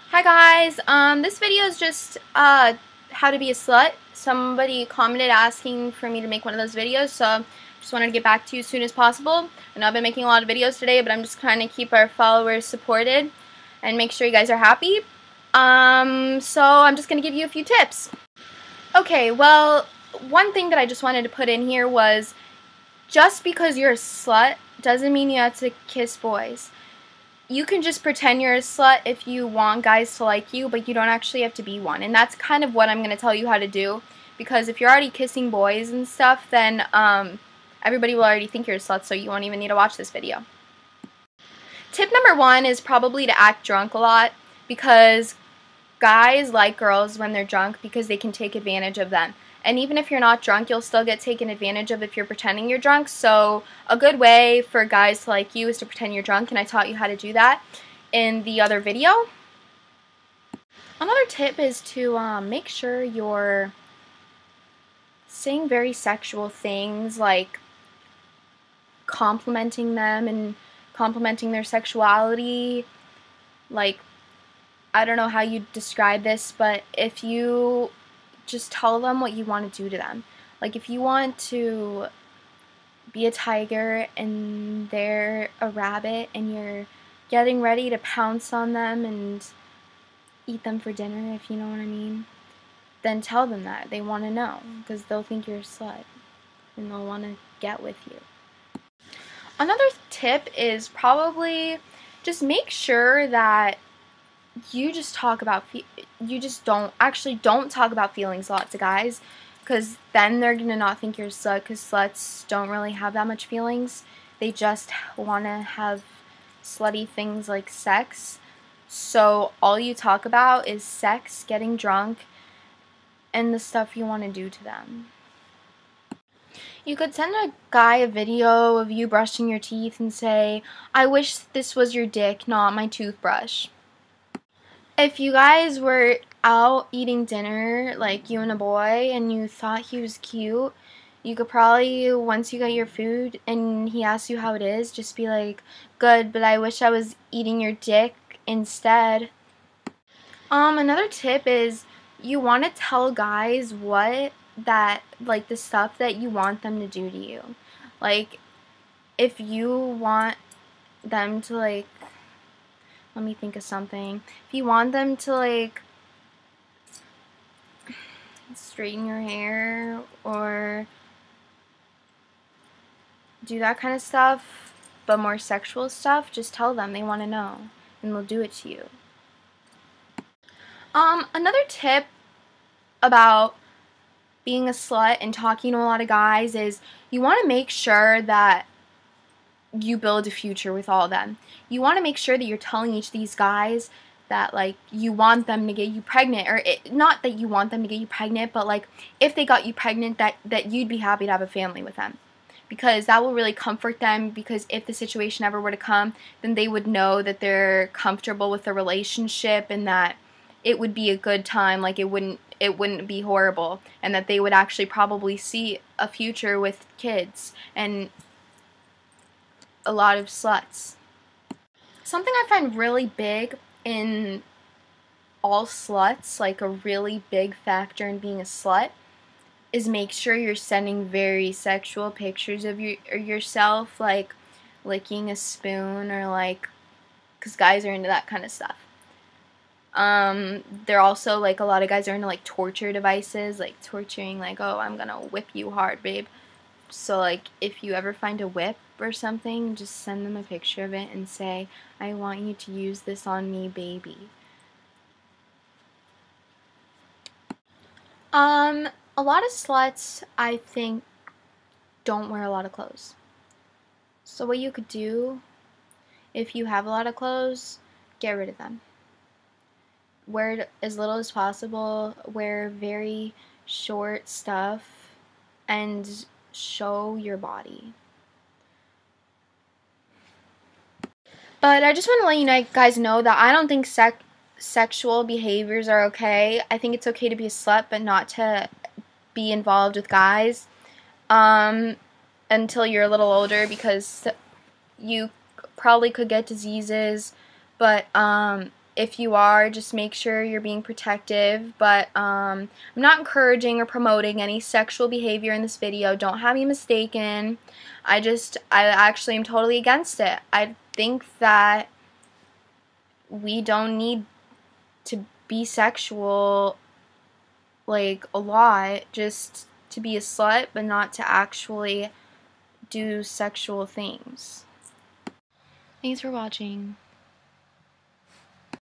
Hi guys, this video is just how to be a slut. Somebody commented asking for me to make one of those videos, so just wanted to get back to you as soon as possible. I know I've been making a lot of videos today, but I'm just trying to keep our followers supported and make sure you guys are happy. So I'm just going to give you a few tips. Okay, well, one thing that I just wanted to put in here was just because you're a slut doesn't mean you have to kiss boys. You can just pretend you're a slut if you want guys to like you, but you don't actually have to be one. And that's kind of what I'm going to tell you how to do. Because if you're already kissing boys and stuff, then everybody will already think you're a slut, so you won't even need to watch this video. Tip number 1 is probably to act drunk a lot, because guys like girls when they're drunk because they can take advantage of them. And even if you're not drunk, you'll still get taken advantage of if you're pretending you're drunk. So a good way for guys to like you is to pretend you're drunk, and I taught you how to do that in the other video. Another tip is to make sure you're saying very sexual things, like complimenting them and complimenting their sexuality. Like, I don't know how you describe this, but if you just tell them what you want to do to them. Like, if you want to be a tiger and they're a rabbit and you're getting ready to pounce on them and eat them for dinner, if you know what I mean, then tell them that. They want to know, because they'll think you're a slut and they'll want to get with you. Another tip is probably just make sure that you just talk about don't talk about feelings a lot to guys, because then they're gonna not think you're a slut, because sluts don't really have that much feelings. They just want to have slutty things like sex. So all you talk about is sex, getting drunk, and the stuff you want to do to them. You could send a guy a video of you brushing your teeth and say, "I wish this was your dick, not my toothbrush." If you guys were out eating dinner, like you and a boy, and you thought he was cute, you could probably, once you get your food and he asks you how it is, just be like, "Good, but I wish I was eating your dick instead." Another tip is you want to tell guys the stuff that you want them to do to you. Like, if you want them to, like, let me think of something. If you want them to, like, straighten your hair or do that kind of stuff, but more sexual stuff, just tell them. They want to know, and they'll do it to you. Another tip about being a slut and talking to a lot of guys is you want to make sure that you build a future with all of them. You want to make sure that you're telling each of these guys that, like, you want them to get you pregnant, or not that you want them to get you pregnant, but like if they got you pregnant, that you'd be happy to have a family with them, because that will really comfort them. Because if the situation ever were to come, then they would know that they're comfortable with the relationship and that it would be a good time, like it wouldn't be horrible, and that they would actually probably see a future with kids and a lot of sluts. Something I find really big in all sluts, like a really big factor in being a slut, is make sure you're sending very sexual pictures of yourself, like licking a spoon, or like, because guys are into that kind of stuff. They're also, like, a lot of guys are into, like, torture devices, like torturing, like, "Oh, I'm gonna whip you hard, babe." So, like, if you ever find a whip or something, just send them a picture of it and say, "I want you to use this on me, baby." A lot of sluts, I think, don't wear a lot of clothes. So what you could do, if you have a lot of clothes, get rid of them. Wear it as little as possible, wear very short stuff, and show your body. But I just want to let you guys know that I don't think sexual behaviors are okay. I think it's okay to be a slut, but not to be involved with guys until you're a little older, because you probably could get diseases, but if you are, just make sure you're being protective. But I'm not encouraging or promoting any sexual behavior in this video. Don't have me mistaken. I actually am totally against it. I think that we don't need to be sexual like a lot, just to be a slut, but not to actually do sexual things. Thanks for watching.